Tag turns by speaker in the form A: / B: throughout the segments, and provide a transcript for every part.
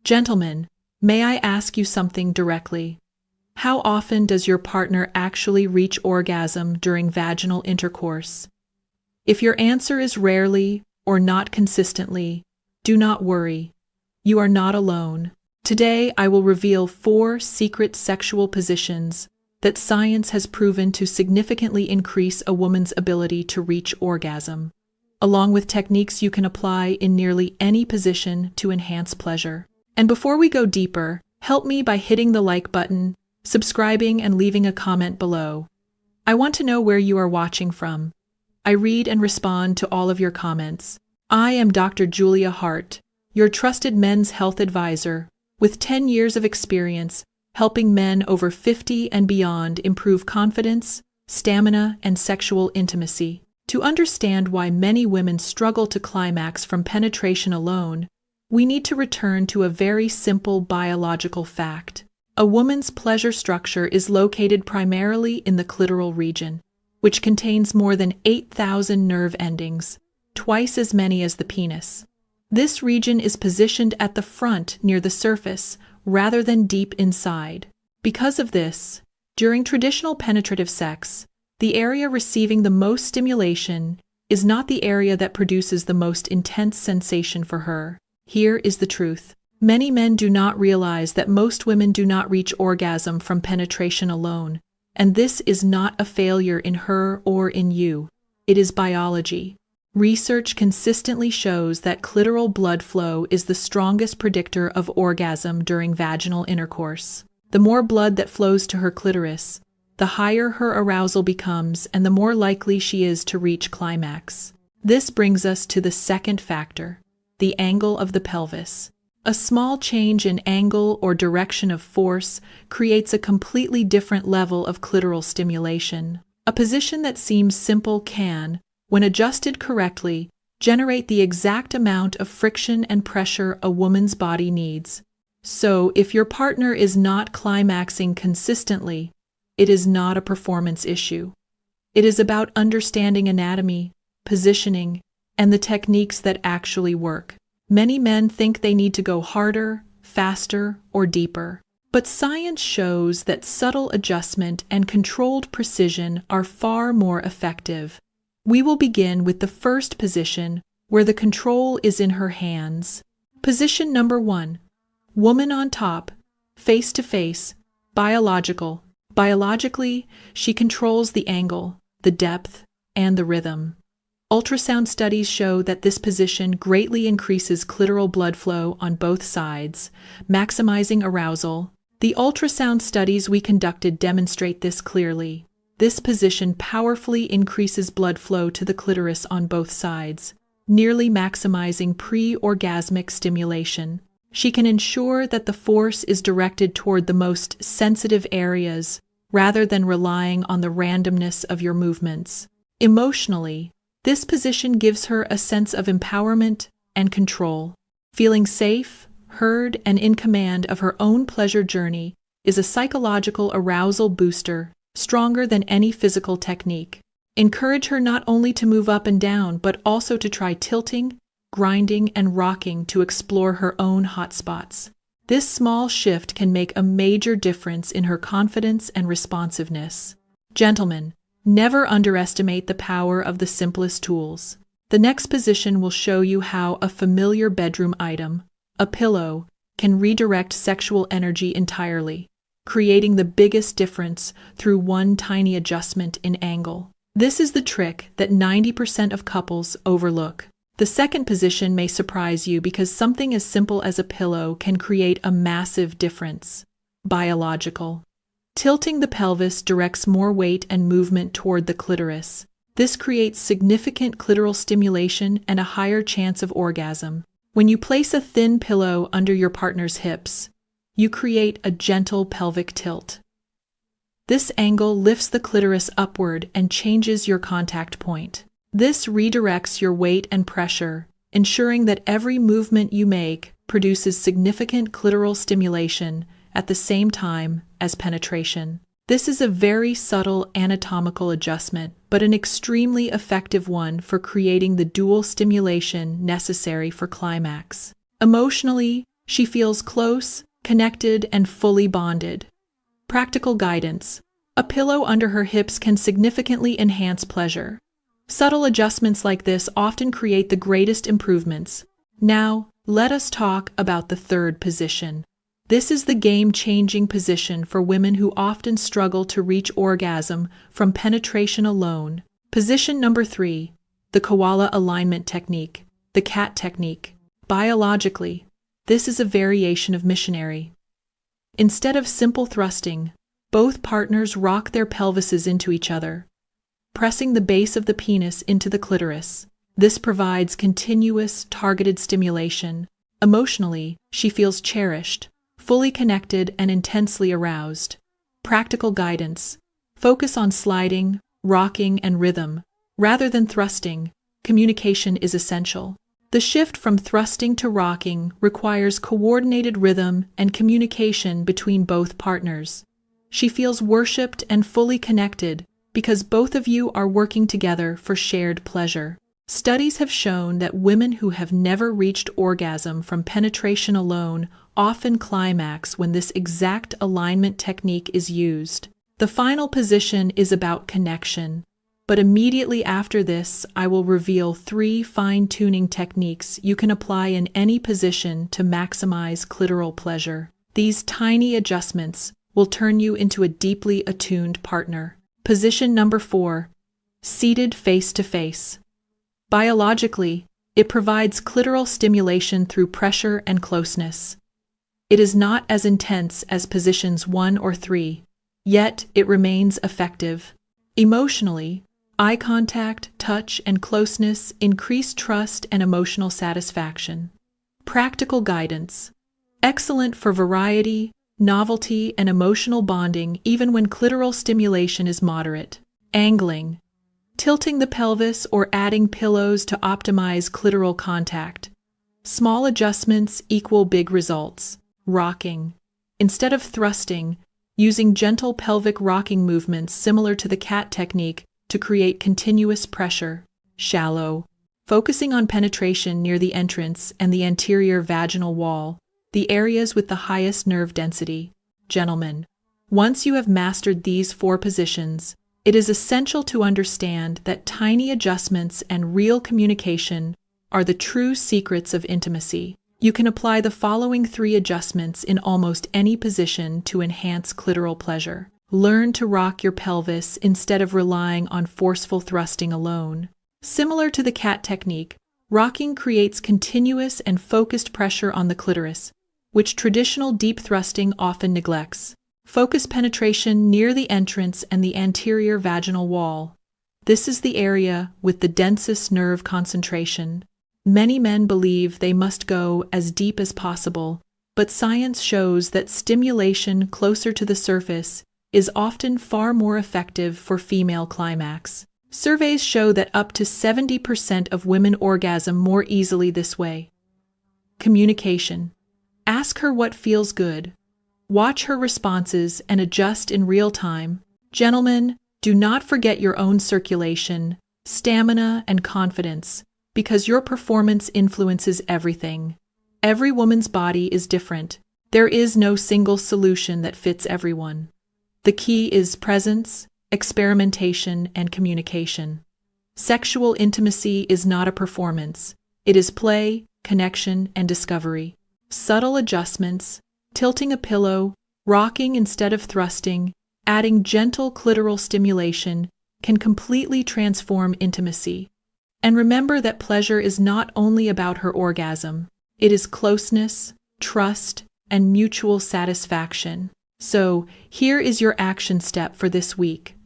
A: Gentlemen, may I ask you something directly? How often does your partner actually reach orgasm during vaginal intercourse? If your answer is rarely or not consistently, do not worry. You are not alone. Today, I will reveal 4 secret sexual positions that science has proven to significantly increase a woman's ability to reach orgasm, along with techniques you can apply in nearly any position to enhance pleasure. And before we go deeper, help me by hitting the like button, subscribing, and leaving a comment below. I want to know where you are watching from. I read and respond to all of your comments. I am Dr. Julia Hart, your trusted men's health advisor, with 10 years of experience helping men over 50 and beyond improve confidence, stamina, and sexual intimacy. To understand why many women struggle to climax from penetration alone, we need to return to a very simple biological fact. A woman's pleasure structure is located primarily in the clitoral region, which contains more than 8,000 nerve endings, twice as many as the penis. This region is positioned at the front near the surface rather than deep inside. Because of this, during traditional penetrative sex, the area receiving the most stimulation is not the area that produces the most intense sensation for her. Here is the truth. Many men do not realize that most women do not reach orgasm from penetration alone, and this is not a failure in her or in you. It is biology. Research consistently shows that clitoral blood flow is the strongest predictor of orgasm during vaginal intercourse. The more blood that flows to her clitoris, the higher her arousal becomes and the more likely she is to reach climax. This brings us to the second factor, the angle of the pelvis. A small change in angle or direction of force creates a completely different level of clitoral stimulation. A position that seems simple can, when adjusted correctly, generate the exact amount of friction and pressure a woman's body needs. So, if your partner is not climaxing consistently, it is not a performance issue. It is about understanding anatomy, positioning, and the techniques that actually work. Many men think they need to go harder, faster, or deeper. But science shows that subtle adjustment and controlled precision are far more effective. We will begin with the first position, where the control is in her hands. Position number 1. Woman on top, face to face, biological. Biologically, she controls the angle, the depth, and the rhythm. Ultrasound studies show that this position greatly increases clitoral blood flow on both sides, maximizing arousal. The ultrasound studies we conducted demonstrate this clearly. This position powerfully increases blood flow to the clitoris on both sides, nearly maximizing pre-orgasmic stimulation. She can ensure that the force is directed toward the most sensitive areas, rather than relying on the randomness of your movements. Emotionally, this position gives her a sense of empowerment and control. Feeling safe, heard, and in command of her own pleasure journey is a psychological arousal booster stronger than any physical technique. Encourage her not only to move up and down, but also to try tilting, grinding, and rocking to explore her own hot spots. This small shift can make a major difference in her confidence and responsiveness. Gentlemen, never underestimate the power of the simplest tools. The next position will show you how a familiar bedroom item, a pillow, can redirect sexual energy entirely, creating the biggest difference through one tiny adjustment in angle. This is the trick that 90% of couples overlook. The second position may surprise you because something as simple as a pillow can create a massive difference. Biological. Tilting the pelvis directs more weight and movement toward the clitoris. This creates significant clitoral stimulation and a higher chance of orgasm. When you place a thin pillow under your partner's hips, you create a gentle pelvic tilt. This angle lifts the clitoris upward and changes your contact point. This redirects your weight and pressure, ensuring that every movement you make produces significant clitoral stimulation at the same time as penetration. This is a very subtle anatomical adjustment, but an extremely effective one for creating the dual stimulation necessary for climax. Emotionally, She feels close, connected, and fully bonded. Practical guidance. A pillow under her hips can significantly enhance pleasure. Subtle adjustments like this often create the greatest improvements. Now, let us talk about the third position. This is the game-changing position for women who often struggle to reach orgasm from penetration alone. Position number 3, the Koala alignment technique, the cat technique. Biologically, this is a variation of missionary. Instead of simple thrusting, both partners rock their pelvises into each other, pressing the base of the penis into the clitoris. This provides continuous, targeted stimulation. Emotionally, she feels cherished, fully connected, and intensely aroused. Practical guidance. Focus on sliding, rocking, and rhythm. Rather than thrusting, communication is essential. The shift from thrusting to rocking requires coordinated rhythm and communication between both partners. She feels worshipped and fully connected because both of you are working together for shared pleasure. Studies have shown that women who have never reached orgasm from penetration alone often climax when this exact alignment technique is used. The final position is about connection, but immediately after this, I will reveal 3 fine-tuning techniques you can apply in any position to maximize clitoral pleasure. These tiny adjustments will turn you into a deeply attuned partner. Position number 4, seated face-to-face. Biologically, it provides clitoral stimulation through pressure and closeness. It is not as intense as positions 1 or 3, yet it remains effective. Emotionally, eye contact, touch, and closeness increase trust and emotional satisfaction. Practical guidance. Excellent for variety, novelty, and emotional bonding even when clitoral stimulation is moderate. Angling. Tilting the pelvis or adding pillows to optimize clitoral contact. Small adjustments equal big results. Rocking. Instead of thrusting, using gentle pelvic rocking movements similar to the cat technique to create continuous pressure. Shallow. Focusing on penetration near the entrance and the anterior vaginal wall, the areas with the highest nerve density. Gentlemen, once you have mastered these 4 positions, it is essential to understand that tiny adjustments and real communication are the true secrets of intimacy. You can apply the following 3 adjustments in almost any position to enhance clitoral pleasure. Learn to rock your pelvis instead of relying on forceful thrusting alone. Similar to the cat technique, rocking creates continuous and focused pressure on the clitoris, which traditional deep thrusting often neglects. Focus penetration near the entrance and the anterior vaginal wall. This is the area with the densest nerve concentration. Many men believe they must go as deep as possible, but science shows that stimulation closer to the surface is often far more effective for female climax. Surveys show that up to 70% of women orgasm more easily this way. Communication. Ask her what feels good. Watch her responses and adjust in real time. Gentlemen, do not forget your own circulation, stamina, and confidence, because your performance influences everything. Every woman's body is different. There is no single solution that fits everyone. The key is presence, experimentation, and communication. Sexual intimacy is not a performance. It is play, connection, and discovery. Subtle adjustments, tilting a pillow, rocking instead of thrusting, adding gentle clitoral stimulation can completely transform intimacy. And remember that pleasure is not only about her orgasm. It is closeness, trust, and mutual satisfaction. So, here is your action step for this week.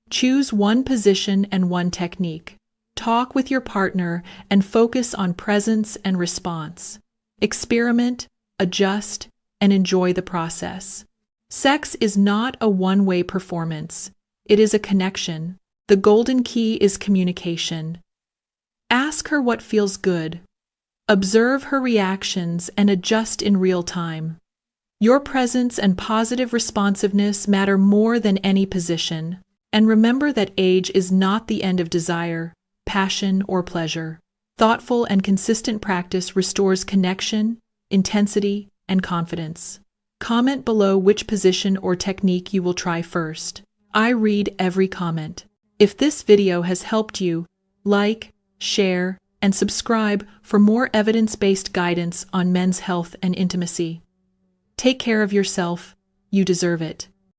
A: Choose 1 position and 1 technique. Talk with your partner and focus on presence and response. Experiment, adjust, and enjoy the process. Sex is not a one-way performance. It is a connection. The golden key is communication. Ask her what feels good. Observe her reactions and adjust in real time. Your presence and positive responsiveness matter more than any position. And remember that age is not the end of desire, passion, or pleasure. Thoughtful and consistent practice restores connection, intensity, and confidence. Comment below which position or technique you will try first. I read every comment. If this video has helped you, like, share, and subscribe for more evidence-based guidance on men's health and intimacy. Take care of yourself. You deserve it.